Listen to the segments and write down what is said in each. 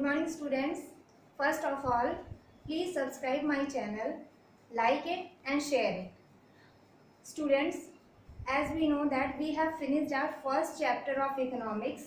morning students. First of all, please subscribe my channel, like it and share it. Students, as we know that we have finished our first chapter of economics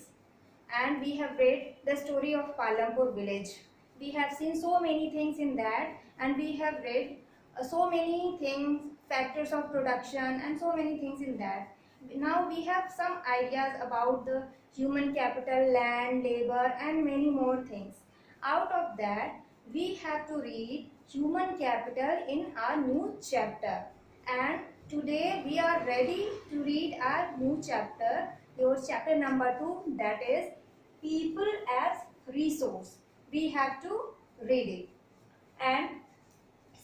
and we have read the story of Palampur village. We have seen so many things in that and we have read so many things, factors of production and so many things in that. Now we have some ideas about the human capital, land, labor and many more things. Out of that, we have to read human capital in our new chapter. And today we are ready to read our new chapter, your chapter number 2, that is people as resource. We have to read it. And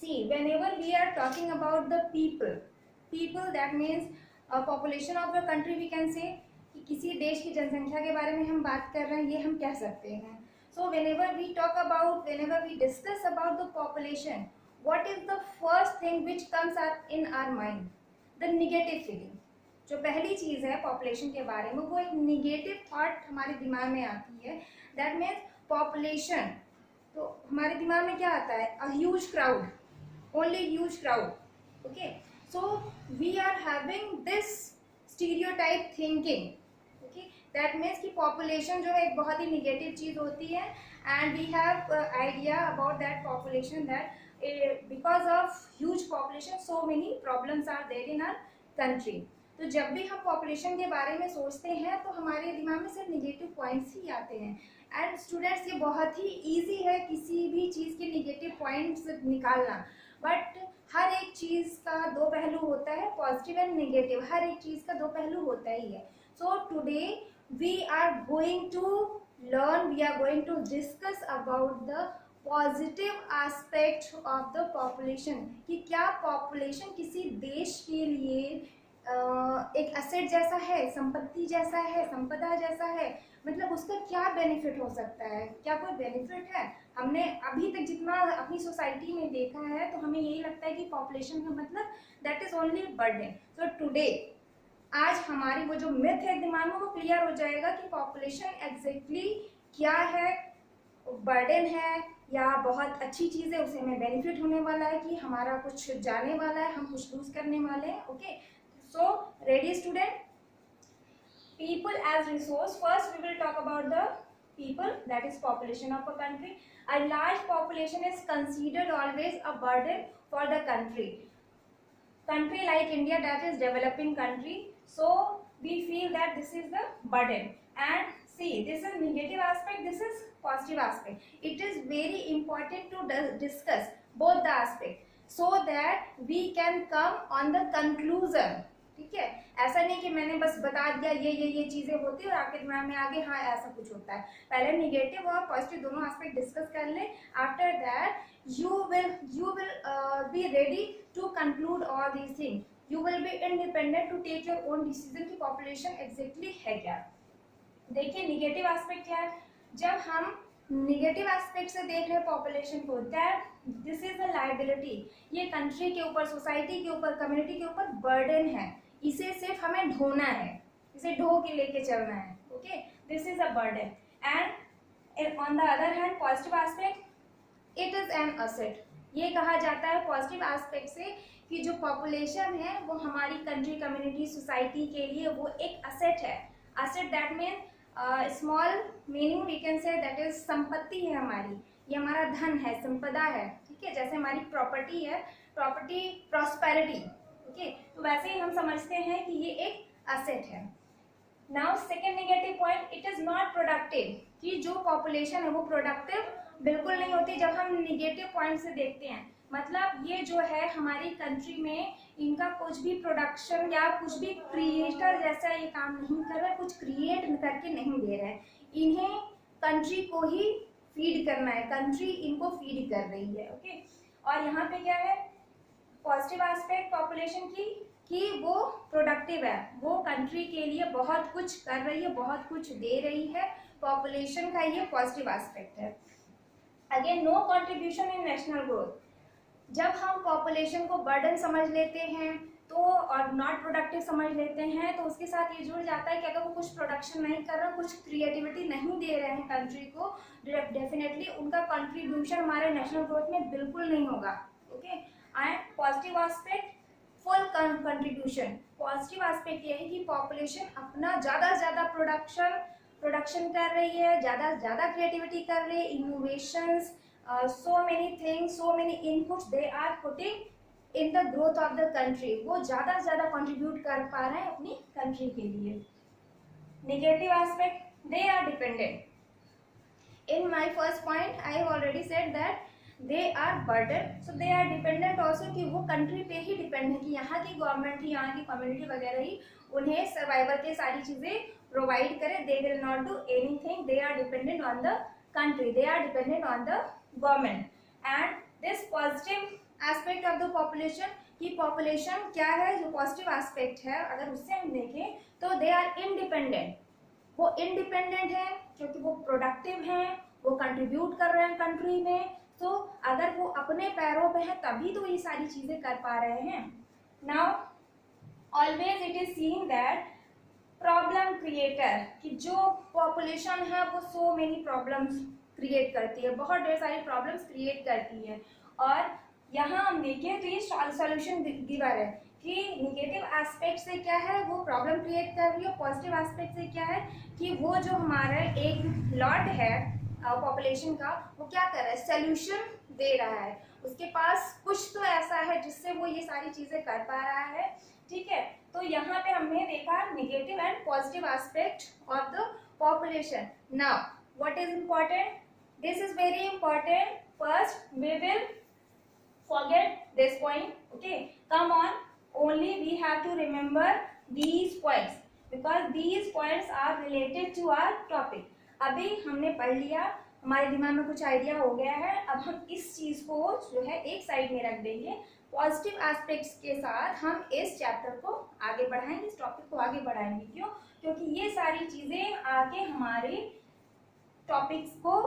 see, whenever we are talking about the people that means population of the country, we can say कि किसी देश की जनसंख्या के बारे में हम बात कर रहे हैं, ये हम कह सकते हैं. So whenever we discuss about the population, what is the first thing which comes up in our mind? The negative feeling. जो पहली चीज है पॉपुलेशन के बारे में, वो एक निगेटिव थॉट हमारे दिमाग में आती है. दैट मीन्स पॉपुलेशन, तो हमारे दिमाग में क्या आता है? A huge crowd, only huge crowd. Okay, so we are having this stereotype thinking. Okay, that means कि पॉपुलेशन जो है एक बहुत ही निगेटिव चीज होती है. And we have idea about that population, that because of huge population so many problems are there in our country. तो जब भी हम पॉपुलेशन के बारे में सोचते हैं तो हमारे दिमाग में सिर्फ निगेटिव पॉइंट्स ही आते हैं. एंड स्टूडेंट्स, ये बहुत ही इजी है किसी भी चीज़ के निगेटिव पॉइंट्स निकालना. बट हर एक चीज़ का दो पहलू होता है, पॉजिटिव एंड नेगेटिव. हर एक चीज़ का दो पहलू होता ही है. So today we are going to learn, we are going to discuss about the positive aspect of the population. कि क्या पॉपुलेशन किसी देश के लिए एक एसेट जैसा है, संपत्ति जैसा है, संपदा जैसा है. मतलब उसका क्या बेनिफिट हो सकता है, क्या कोई बेनिफिट है? हमने अभी तक जितना अपनी सोसाइटी में देखा है तो हमें यही लगता है कि पॉपुलेशन का मतलब that is only burden. So today, आज हमारी वो जो मिथ है दिमाग में वो क्लियर हो जाएगा कि पॉपुलेशन एग्जैक्टली क्या है, बर्डन है या बहुत अच्छी चीज़ है, उसे हमें बेनिफिट होने वाला है कि हमारा कुछ जाने वाला है, हम कुछ लूज करने वाले हैं. Okay, so ready student? People as resource. First we will talk about the people, that is population of a country. A large population is considered always a burden for the country like India, that is developing country. So we feel that this is the burden. And see, this is negative aspect, this is positive aspect. It is very important to discuss both the aspect so that we can come on the conclusion. ठीक है, ऐसा नहीं कि मैंने बस बता दिया ये चीजें होती है और आपके दिमाग में आगे हाँ ऐसा कुछ होता है. पहले निगेटिव और पॉजिटिव दोनों एस्पेक्ट डिस्कस कर ले. After that you will be ready to conclude all these things. You will be independent to take your own decision कि पॉपुलेशन एग्जैक्टली है क्या. देखिए निगेटिव एस्पेक्ट क्या है. जब हम निगेटिव एस्पेक्ट से देख रहे हैं पॉपुलेशन को, that this is a liability. ये कंट्री के ऊपर, सोसाइटी के ऊपर, कम्युनिटी के ऊपर बर्डन है. इसे सिर्फ हमें ढोना है, इसे ढो के लेके चलना है. Okay, this is a burden. And on the other hand positive aspect, it is an asset. ये कहा जाता है पॉजिटिव एस्पेक्ट से कि जो पॉपुलेशन है वो हमारी कंट्री, कम्युनिटी, सोसाइटी के लिए वो एक असेट है. Asset that mean small meaning we can say that is संपत्ति है हमारी, ये हमारा धन है, संपदा है. ठीक है, जैसे हमारी प्रॉपर्टी है, प्रॉपर्टी प्रॉस्पेरिटी. ओके, तो वैसे ही हम समझते हैं कि ये एक असेट है. Now second negative point, it is not productive. कि जो पॉपुलेशन है वो प्रोडक्टिव बिल्कुल नहीं होती जब हम निगेटिव पॉइंट से देखते हैं. मतलब ये जो है हमारी कंट्री में इनका कुछ भी प्रोडक्शन या कुछ भी क्रिएटर जैसा ये काम नहीं कर रहा है, कुछ क्रिएट करके नहीं दे रहा है. इन्हें कंट्री को ही फीड करना है, कंट्री इनको फीड कर रही है. ओके, और यहाँ पे क्या है पॉजिटिव एस्पेक्ट पॉपुलेशन की कि वो प्रोडक्टिव है, वो कंट्री के लिए बहुत कुछ कर रही है, बहुत कुछ दे रही है. पॉपुलेशन का ये पॉजिटिव एस्पेक्ट है. Again no contribution in national growth. जब हम पॉपुलेशन को बर्डन समझ लेते हैं तो और नॉट प्रोडक्टिव समझ लेते हैं, तो उसके साथ ये जुड़ जाता है कि अगर वो कुछ प्रोडक्शन नहीं कर रहे हैं, कुछ क्रिएटिविटी नहीं दे रहे हैं कंट्री को, डेफिनेटली उनका कंट्रीब्यूशन हमारे नेशनल ग्रोथ में बिल्कुल नहीं होगा। Okay, and positive aspect full contribution. Positive aspect ये है कि पॉपुलेशन अपना ज़्यादा से ज़्यादा प्रोडक्शन कर रही है, ज़्यादा से ज़्यादा क्रिएटिविटी कर रही है, innovations, so many things, so many inputs they are putting in the growth of the country। वो ज़्यादा से ज़्यादा कंट्रीब्यूट कर पा रहे हैं अपनी कंट्री के लिए। Negative aspect, they are dependent। In my first point I have already said that they are burden, so they are dependent also कि वो कंट्री पे ही डिपेंड है कि यहाँ की गवर्नमेंट ही, यहाँ की कम्युनिटी वगैरह ही उन्हें सर्वाइवल के सारी चीज़ें प्रोवाइड करे। they will not do anything, they are dependent on the country, they are dependent on the government। and this positive aspect of the population, कि पॉपुलेशन क्या है, जो पॉजिटिव एस्पेक्ट है अगर उससे हम देखें तो दे आर इंडिपेंडेंट। वो इंडिपेंडेंट है क्योंकि वो प्रोडक्टिव हैं, वो कंट्रीब्यूट कर रहे हैं कंट्री में, तो अगर वो अपने पैरों पे है तभी तो ये सारी चीजें कर पा रहे हैं। Now always it is seen that problem creator, कि जो पॉपुलेशन है वो सो मेनी प्रॉब्लम्स क्रिएट करती है, बहुत ढेर सारी प्रॉब्लम्स क्रिएट करती है। और यहाँ हम देखें तो ये सॉल्यूशन गिवर है कि निगेटिव एस्पेक्ट से क्या है, वो प्रॉब्लम क्रिएट कर रही है, पॉजिटिव एस्पेक्ट से क्या है कि वो जो हमारा एक लॉट है पॉपुलेशन का, वो क्या कर रहा है, सॉल्यूशन दे रहा है, उसके पास कुछ तो ऐसा है जिससे वो ये सारी चीजें कर पा रहा है। ठीक है, तो यहाँ पे हमने देखा negative and positive aspect of the population. Now what is important, this is very important, first we will forget this point, okay, come on, only we have to remember these points because these points are related to our topic। अभी हमने पढ़ लिया, हमारे दिमाग में कुछ idea हो गया है, अब हम इस चीज को जो है एक साइड में रख देंगे, पॉजिटिव एस्पेक्ट्स के साथ हम इस चैप्टर को आगे बढ़ाएंगे, इस टॉपिक को आगे बढ़ाएंगे। क्यों? क्योंकि ये सारी चीजें आगे हमारे टॉपिक्स को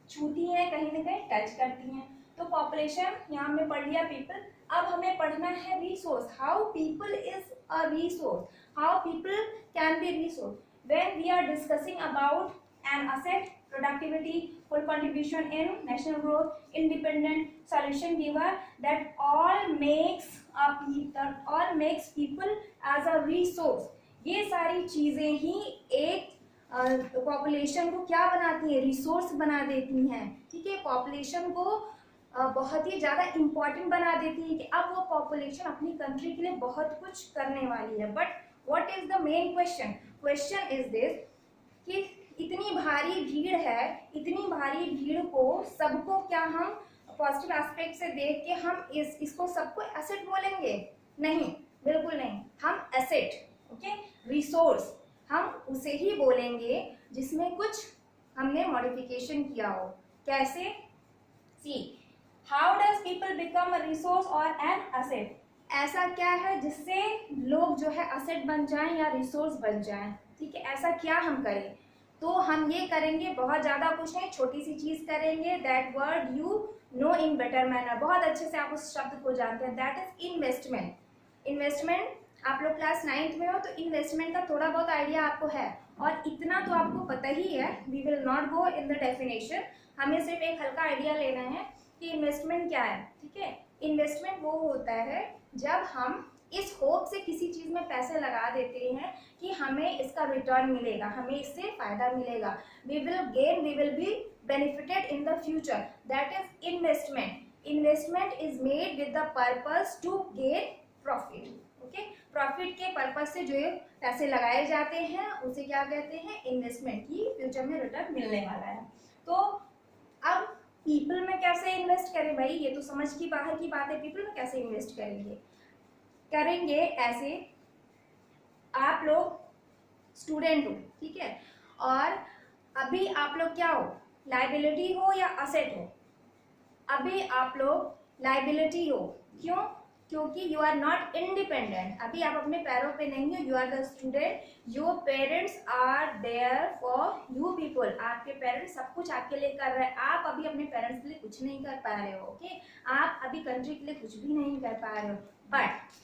छूती हैं, कहीं ना कहीं टच करती हैं। तो पॉपुलेशन यहाँ हमने पढ़ लिया, पीपल, अब हमें पढ़ना है resource, how people is a resource, how people can be resource. When we are discussing about an asset, productivity, full contribution in national growth, independent, solution giver, that all makes people as a resource. ये सारी चीजें ही एक population को क्या बनाती है, resource बना देती हैं। ठीक है, पॉपुलेशन को बहुत ही ज़्यादा इम्पॉर्टेंट बना देती है कि अब वो पॉपुलेशन अपनी कंट्री के लिए बहुत कुछ करने वाली है। But what is the main question, question is this कि इतनी भारी भीड़ है, इतनी भारी भीड़ को सबको क्या हम पॉजिटिव एस्पेक्ट से देख के हम इसको सबको एसेट बोलेंगे? नहीं, बिल्कुल नहीं। हम एसेट, ओके, रिसोर्स, हम उसे ही बोलेंगे जिसमें कुछ हमने मॉडिफिकेशन किया हो। कैसे? See, how does people become a resource or an asset? ऐसा क्या है जिससे लोग जो है असेट बन जाएं या रिसोर्स बन जाएं? ठीक है, ऐसा क्या हम करें? तो हम ये करेंगे, बहुत ज़्यादा कुछ नहीं, छोटी सी चीज़ करेंगे, that word you know in better manner, बहुत अच्छे से आप उस शब्द को जानते हैं, दैट इज इन्वेस्टमेंट। इन्वेस्टमेंट, आप लोग क्लास 9th में हो तो इन्वेस्टमेंट का थोड़ा बहुत आइडिया आपको है, और इतना तो आपको पता ही है, we will not go in the definition, हमें सिर्फ एक हल्का आइडिया लेना है कि इन्वेस्टमेंट क्या है। ठीक है, इन्वेस्टमेंट वो होता है जब हम इस होप से किसी चीज़ में पैसे लगा देते हैं कि हमें इसका रिटर्न मिलेगा, हमें इससे फायदा मिलेगा, we will gain, we will be benefited in the future, that is investment. Investment is made with the purpose to gain profit. Okay, profit के पर्पज से जो पैसे लगाए जाते हैं उसे क्या कहते हैं, इन्वेस्टमेंट, की फ्यूचर में रिटर्न मिलने वाला है। तो अब पीपल में कैसे इन्वेस्ट करें भाई, ये तो समझ की बाहर की बात है, पीपल में कैसे इन्वेस्ट करेंगे ऐसे, आप लोग स्टूडेंट हो, ठीक है, और अभी आप लोग क्या हो, लाइबिलिटी हो या असेट हो? अभी आप लोग लाइबिलिटी हो, क्यों? क्योंकि यू आर नॉट इंडिपेंडेंट, अभी आप अपने पैरों पे नहीं हो, you are the student, your parents are there for you people, आपके पेरेंट्स सब कुछ आपके लिए कर रहे हैं, आप अभी अपने पेरेंट्स के लिए कुछ नहीं कर पा रहे हो। ओके, आप अभी कंट्री के लिए कुछ भी नहीं कर पा रहे हो, but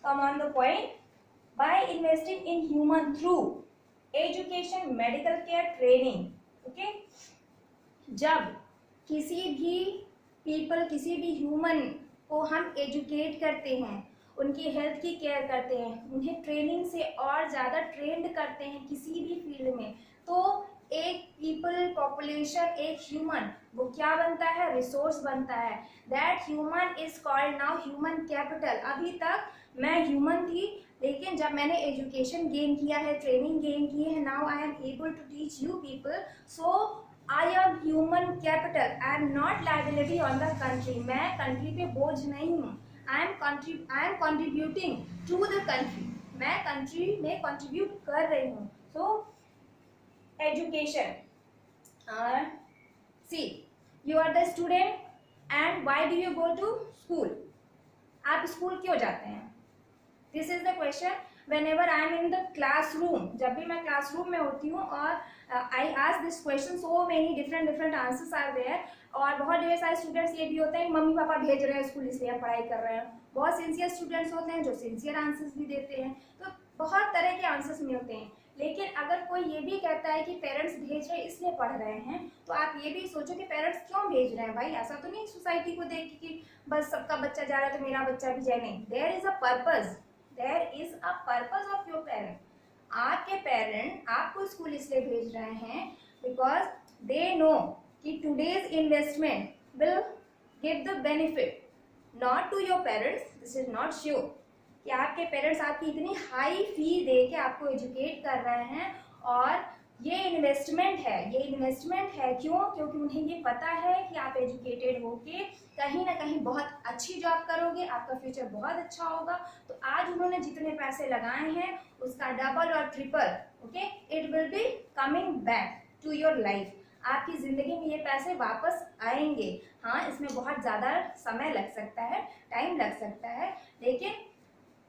come on the point. By investing in human through education, medical care, training. Okay, जब किसी भी पीपल, किसी भी ह्यूमन को हम एजुकेट करते हैं, उनकी हेल्थ की केयर करते हैं, उन्हें ट्रेनिंग से और ज़्यादा ट्रेंड करते हैं किसी भी फील्ड में, तो एक पीपल, पॉपुलेशन, एक ह्यूमन वो क्या बनता है? रिसोर्स बनता है. That human is called now human capital. अभी तक मैं ह्यूमन थी, लेकिन जब मैंने एजुकेशन गेन किया है, ट्रेनिंग गेन की है, now I am able to teach you people. So I am human capital. I am not liability on the country. मैं कंट्री पे बोझ नहीं हूँ. I am contributing to the country. मैं कंट्री में कंट्रीब्यूट कर रही हूँ. So education. See, you are the student and why do you go to school? आप स्कूल क्यों जाते हैं? This is the question. Whenever I am in the classroom, जब भी मैं क्लासरूम में होती हूँ और I ask this question, so many different answers are there. और बहुत ढेर सारे स्टूडेंट्स ये भी होते हैं मम्मी पापा भेज रहे हैं स्कूल इसलिए हम पढ़ाई कर रहे हैं. बहुत सिंसियर स्टूडेंट्स होते हैं जो सिंसियर आंसर्स भी देते हैं. तो बहुत तरह के आंसर्स मिलते हैं. लेकिन अगर कोई ये भी कहता है कि पेरेंट्स भेज रहे हैं इसलिए पढ़ रहे हैं, तो आप ये भी सोचो कि पेरेंट्स क्यों भेज रहे हैं. भाई ऐसा तो नहीं सोसाइटी को देख कि बस सबका बच्चा जा रहा है तो मेरा बच्चा भी जाए. नहीं, there is a purpose. There is a purpose of your parent. आपके पेरेंट आपको स्कूल इसलिए भेज रहे हैं because they know कि today's investment will give the benefit not to your parents. This is not sure कि आपके पेरेंट्स आपकी इतनी हाई फी दे के आपको एजुकेट कर रहे हैं और ये इन्वेस्टमेंट है. ये इन्वेस्टमेंट है क्यों? क्योंकि उन्हें ये पता है कि आप एजुकेटेड होके कहीं ना कहीं बहुत अच्छी जॉब करोगे, आपका फ्यूचर बहुत अच्छा होगा. तो आज उन्होंने जितने पैसे लगाए हैं उसका डबल और triple, okay, it will be coming back to your life. आपकी ज़िंदगी में ये पैसे वापस आएंगे. हाँ, इसमें बहुत ज़्यादा समय लग सकता है, टाइम लग सकता है, लेकिन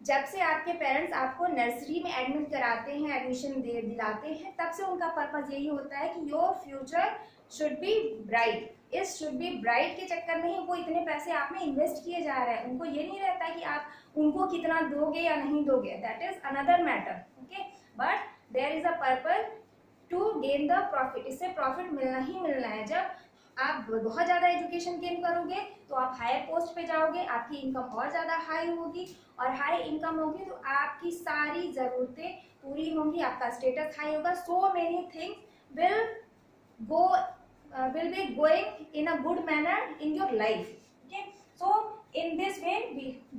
जब से आपके पेरेंट्स आपको नर्सरी में एडमिट कराते हैं, एडमिशन दिलाते हैं, तब से उनका पर्पज़ यही होता है कि your future should be bright. इस शुड बी ब्राइट के चक्कर में ही वो इतने पैसे आप में इन्वेस्ट किए जा रहे हैं. उनको ये नहीं रहता कि आप उनको कितना दोगे या नहीं दोगे, that is another matter. Okay, but there is a purpose to gain the profit. इससे प्रॉफिट मिलना ही मिलना है. जब आप बहुत ज़्यादा एजुकेशन गेन करोगे तो आप हायर पोस्ट पे जाओगे, आपकी इनकम और ज़्यादा हाई होगी, और हाई इनकम होगी तो आपकी सारी ज़रूरतें पूरी होंगी, आपका स्टेटस हाई होगा. So many things will be going in a good manner in your life. Okay, so in this way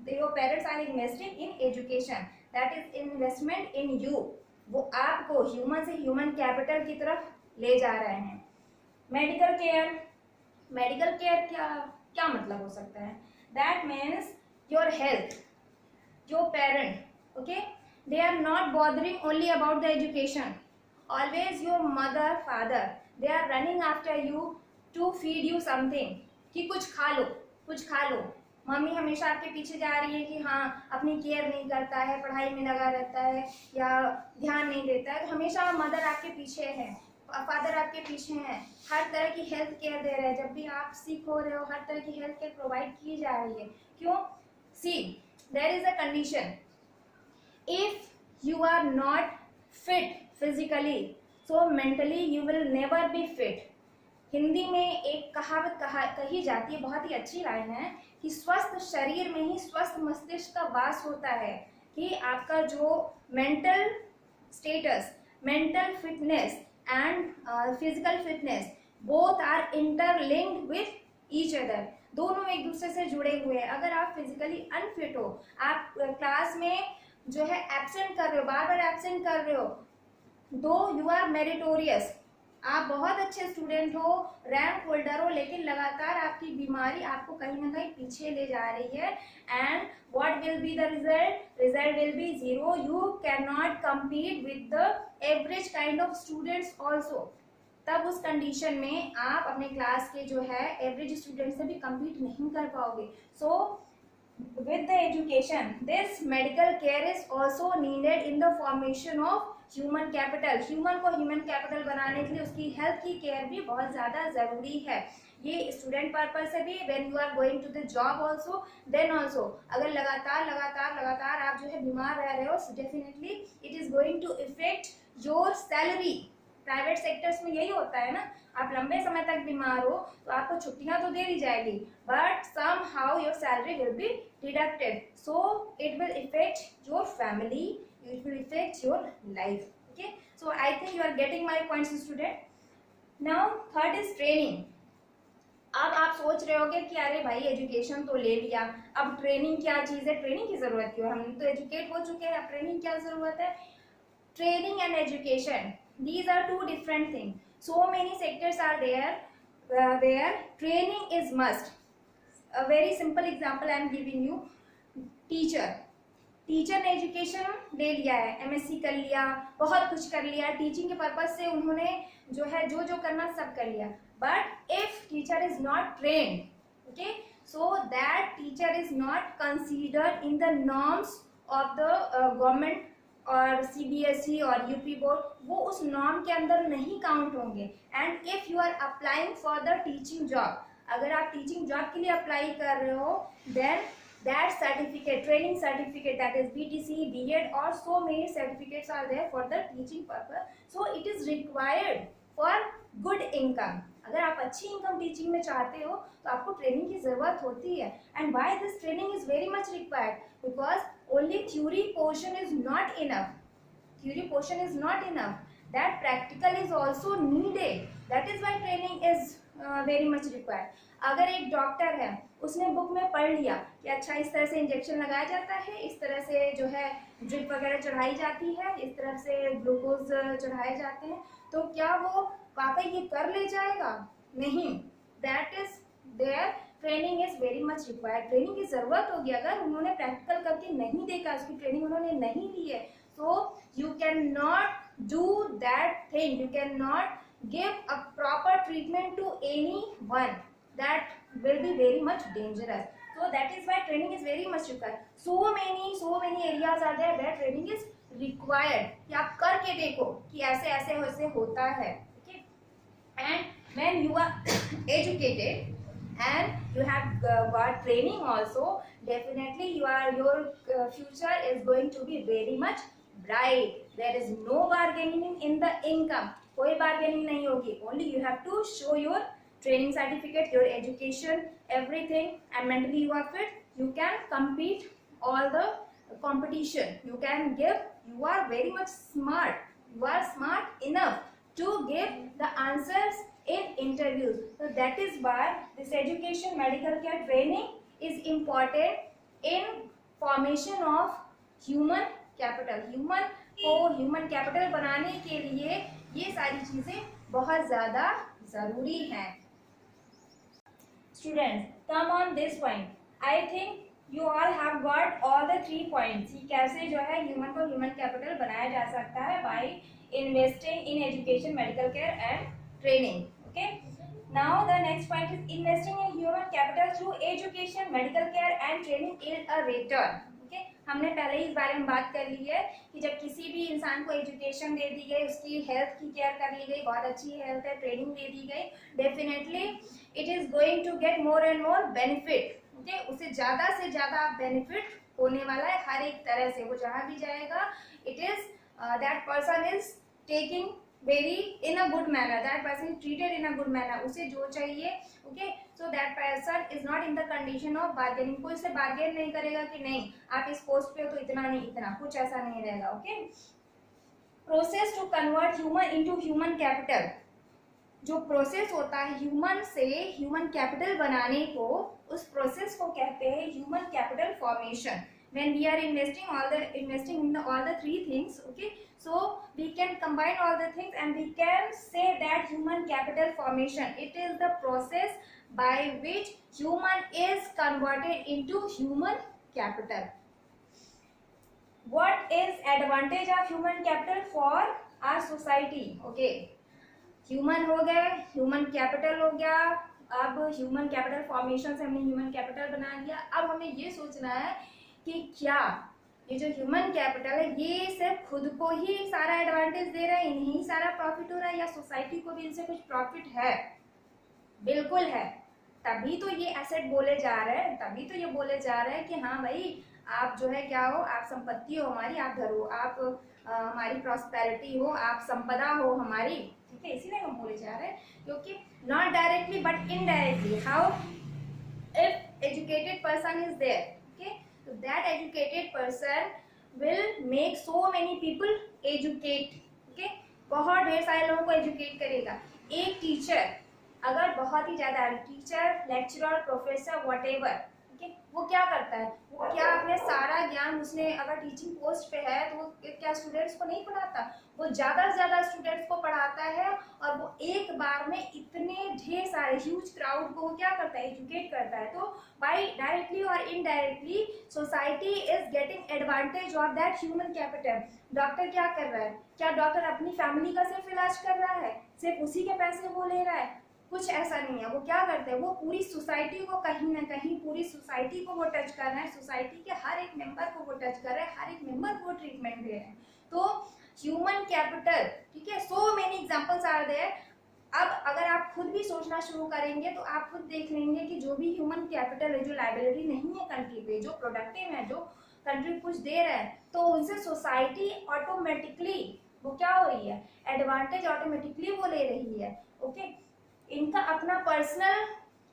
your parents are investing in education. That is investment in you. वो आपको human से human capital की तरफ ले जा रहे हैं. Medical care. Medical care क्या मतलब हो सकता है? That means your health. Your parent, okay, they are not bothering only about the education. Always your mother, father, they are running after you to feed you something, कि कुछ खा लो, कुछ खा लो. मम्मी हमेशा आपके पीछे जा रही है कि हाँ अपनी केयर नहीं करता है, पढ़ाई में लगा रहता है या ध्यान नहीं देता है. हमेशा मदर आपके पीछे है, फादर आपके पीछे हैं, हर तरह की हेल्थ केयर दे रहे हैं. जब भी आप सिक हो रहे हो हर तरह की हेल्थ केयर प्रोवाइड की जा रही है. क्यों? See, there is a condition. If you are not fit physically, so mentally you will never be fit. Hindi में एक कहावत कही जाती है, बहुत ही अच्छी लाइन है, कि स्वस्थ शरीर में ही स्वस्थ मस्तिष्क का वास होता है. कि आपका जो mental status, mental fitness and physical fitness both are interlinked with each other. दोनों एक दूसरे से जुड़े हुए हैं. अगर आप फिजिकली अनफिट हो, आप क्लास में जो है एब्सेंट कर रहे हो, बार बार एब्सेंट कर रहे हो, दो यू आर मेरिटोरियस, आप बहुत अच्छे स्टूडेंट हो, रैंक होल्डर हो, लेकिन लगातार आपकी बीमारी आपको कहीं ना कहीं पीछे ले जा रही है. And what will be the result? Result will be zero. You can not compete with the average kind of students also. तब उस कंडीशन में आप अपने क्लास के जो है एवरेज स्टूडेंट से भी कम्पीट नहीं कर पाओगे. सो with the education, this medical care is also needed in the formation of human capital, human को ह्यूमन कैपिटल बनाने के लिए उसकी हेल्थ की केयर भी बहुत ज़्यादा ज़रूरी है। ये स्टूडेंट पर्पज से भी, when you are going to the job also, then also अगर लगातार आप जो है बीमार रह रहे हो, definitely it is going to effect your salary. Private sectors में यही होता है ना, आप लंबे समय तक बीमार हो तो आपको छुट्टियां तो दे दी जाएगी, but somehow your salary will be deducted, so it will effect your family, it will effect your life. Okay, so I think you are getting my points student. Now third is training. अब आप सोच रहे होगे कि अरे भाई education तो ले लिया, अब ट्रेनिंग क्या चीज़ है, ट्रेनिंग की ज़रूरत क्यों, हम तो एजुकेट हो चुके हैं, अब ट्रेनिंग क्या ज़रूरत है। Training and education, these are two different things. So many sectors are there where training is must. A very simple example I am giving you. Teacher ने एजुकेशन ले लिया है, एमएससी कर लिया, बहुत कुछ कर लिया, टीचिंग के पर्पज से उन्होंने जो है जो करना सब कर लिया, but if teacher is not trained, okay, so that teacher is not considered in the norms of the government और सीबीएसई और यूपी बोर्ड, वो उस नॉर्म के अंदर नहीं काउंट होंगे। And if you are applying for the teaching job, अगर आप टीचिंग जॉब के लिए अप्लाई कर रहे हो, then that certificate, training certificate, that is BTC, BEd or so many certificates are there for the teaching purpose, so it is required for good income. अगर आप अच्छी इनकम टीचिंग में चाहते हो तो आपको ट्रेनिंग की जरूरत होती है। And why this training is very much required, because only theory portion is not enough, theory portion is not enough, that practical is also needed, that is why training is very much required. अगर एक doctor है, उसने book में पढ़ लिया कि अच्छा इस तरह से इंजेक्शन लगाया जाता है, इस तरह से जो है ड्रिप वगैरह चढ़ाई जाती है, इस तरह से ग्लूकोज चढ़ाए जाते हैं, तो क्या वो वाकई ये कर ले जाएगा? नहीं, that is their training is very much required. Training की जरूरत होगी, अगर उन्होंने प्रैक्टिकल करके नहीं देखा, उसकी ट्रेनिंग उन्होंने नहीं ली है, so you cannot do that thing, you cannot give a proper treatment to anyone, that will be very much dangerous. So that is why training is very much required. So many areas are there where training is required, कि आप करके देखो कि ऐसे ऐसे वैसे होता है। Okay, and when you are educated and you have got training also, definitely your future is going to be very much bright. There is no bargaining in the income, कोई bargaining नहीं होगी, only you have to show your training certificate, your education, everything, and mentally you are fit, you can compete all the competition, you can give, you are very much smart, you are smart enough to give the answers in interviews. So that is why this education medical care training is important in formation of human capital. human को human capital बनाने के लिए ये सारी चीजें बहुत ज्यादा जरूरी हैं। Students, come on this point. I think you all have got all the 3 points. कि कैसे जो है ह्यूमन को ह्यूमन कैपिटल बनाया जा सकता है by investing in education, medical care and training. Okay. Now the next point is investing in human capital through education, medical care and training is a return. Okay. हमने पहले ही इस बारे में बात कर ली है कि जब किसी भी इंसान को एजुकेशन दे दी गई, उसकी हेल्थ की केयर कर ली गई, बहुत अच्छी हेल्थ है, ट्रेनिंग दे दी गई, definitely it is going to get more and more benefit. Okay, उसे ज़्यादा से ज़्यादा बेनिफिट होने वाला है हर एक तरह से, वो जहाँ भी जाएगा, it is that person is taking very in a good manner, that person is treated in a good manner, उसे जो चाहिए, okay, so that person is not in the condition of bargaining, कोई से bargain नहीं करेगा कि नहीं आप इस पोस्ट पे हो तो इतना नहीं इतना, कुछ ऐसा नहीं रहेगा। okay, process to convert human into human capital, जो प्रोसेस होता है ह्यूमन से ह्यूमन कैपिटल बनाने को, उस प्रोसेस को कहते हैं human capital formation. when we are investing in all the 3 things, okay, so we can combine all the things and we can say that human capital formation, it is the process by which human is converted into human capital. What is advantage of human capital for our society? okay, human हो गए, human capital हो गया, अब human capital formation से हमने human capital बना लिया। अब हमें ये सोचना है कि क्या ये जो ह्यूमन कैपिटल है ये सिर्फ खुद को ही सारा एडवांटेज दे रहा है, इन्हीं सारा प्रॉफिट हो रहा है, या सोसाइटी को भी इनसे कुछ प्रॉफिट है? बिल्कुल है। तभी तो ये एसेट बोले जा रहे हैं, तभी तो ये बोले जा रहे हैं कि हाँ भाई आप जो है क्या हो, आप संपत्ति हो हमारी, आप घर हो, आप हमारी प्रॉस्पेरिटी हो, आप संपदा हो हमारी, ठीक है, इसीलिए हम बोले जा रहे हैं। क्योंकि not directly but indirectly, how if educated person is there, okay, so that educated person will make so many people educate, okay, बहुत ढेर सारे लोगों को एजुकेट करेगा। एक टीचर अगर बहुत ही ज्यादा टीचर, लेक्चरर, प्रोफेसर, व्हाटएवर, ठीक है, वो क्या करता है, वो क्या अपने सारा ज्ञान, उसने अगर टीचिंग पोस्ट पे है तो वो क्या स्टूडेंट्स को नहीं पढ़ाता, वो ज्यादा से ज्यादा स्टूडेंट्स को पढ़ाता है, और वो एक बार में इतने ढेर सारे ह्यूज क्राउड को वो क्या करता है, एजुकेट करता है। तो बाय डायरेक्टली और indirectly society is getting advantage of that human capital. Doctor क्या कर रहा है, क्या डॉक्टर अपनी फैमिली का सिर्फ इलाज कर रहा है, सिर्फ उसी के पैसे वो ले रहा है? कुछ ऐसा नहीं है। वो क्या करते हैं, वो पूरी सोसाइटी को कहीं ना कहीं, पूरी सोसाइटी को वो टच कर रहे हैं, सोसाइटी के हर एक मेंबर को वो टच कर रहे हैं, हर एक मेंबर को ट्रीटमेंट दे रहे हैं। तो ह्यूमन कैपिटल, ठीक है, so many examples are there. अब अगर आप खुद भी सोचना शुरू करेंगे तो आप खुद देख लेंगे कि जो भी ह्यूमन कैपिटल है, जो लाइबिलिटी नहीं है कंट्री पे, जो प्रोडक्टिव है, जो कंट्री कुछ दे रहा है, तो उनसे सोसाइटी ऑटोमेटिकली वो क्या हो रही है, एडवांटेज ऑटोमेटिकली वो ले रही है। ओके, इनका अपना पर्सनल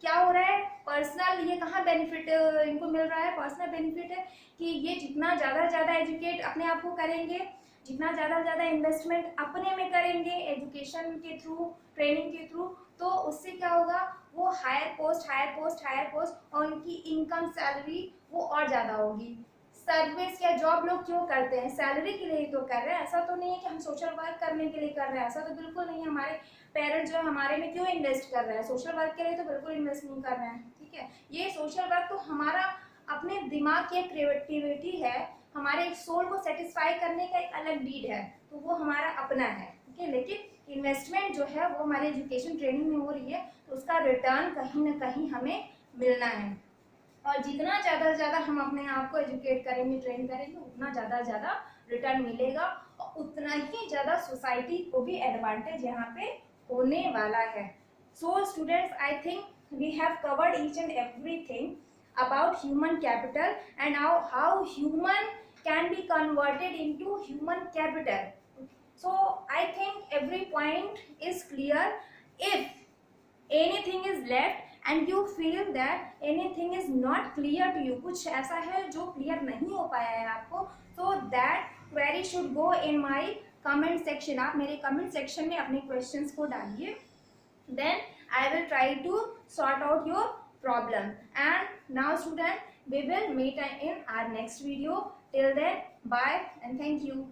क्या हो रहा है, पर्सनल ये कहाँ बेनिफिट इनको मिल रहा है, पर्सनल बेनिफिट है कि ये जितना ज़्यादा एजुकेट अपने आप को करेंगे, जितना ज़्यादा इन्वेस्टमेंट अपने में करेंगे एजुकेशन के थ्रू, ट्रेनिंग के थ्रू, तो उससे क्या होगा, वो हायर पोस्ट और उनकी इनकम, सैलरी वो और ज़्यादा होगी। सर्विस या जॉब लोग क्यों करते हैं, सैलरी के लिए ही तो कर रहे हैं। ऐसा तो नहीं है कि हम सोशल वर्क करने के लिए कर रहे हैं, ऐसा तो बिल्कुल नहीं है। हमारे पेरेंट्स जो है हमारे में क्यों इन्वेस्ट कर रहे हैं, सोशल वर्क के लिए तो बिल्कुल इन्वेस्ट नहीं कर रहे हैं, ठीक है। ये सोशल वर्क तो हमारा अपने दिमाग की क्रिएटिविटी है, हमारे एक सोल को सेटिस्फाई करने का एक अलग नीड है, तो वो हमारा अपना है, ठीक है। लेकिन इन्वेस्टमेंट जो है वो हमारे एजुकेशन ट्रेनिंग में हो रही है, तो उसका रिटर्न कहीं ना कहीं हमें मिलना है। और जितना ज़्यादा से ज़्यादा हम अपने आप को एजुकेट करेंगे, ट्रेन करेंगे, उतना ज़्यादा रिटर्न मिलेगा, और उतना ही ज़्यादा सोसाइटी को भी एडवांटेज यहाँ पे होने वाला है। So students, I think we have covered each and everything about human capital and how human can be converted into human capital. So I think every point is clear. If anything is left and you feel that anything is not clear to you, कुछ ऐसा है जो clear नहीं हो पाया है आपको, so that query should go in my comment section. आप मेरे comment section में अपने questions को डालिए, then I will try to sort out your problem. And now student, we will meet in our next video. Till then, bye and thank you.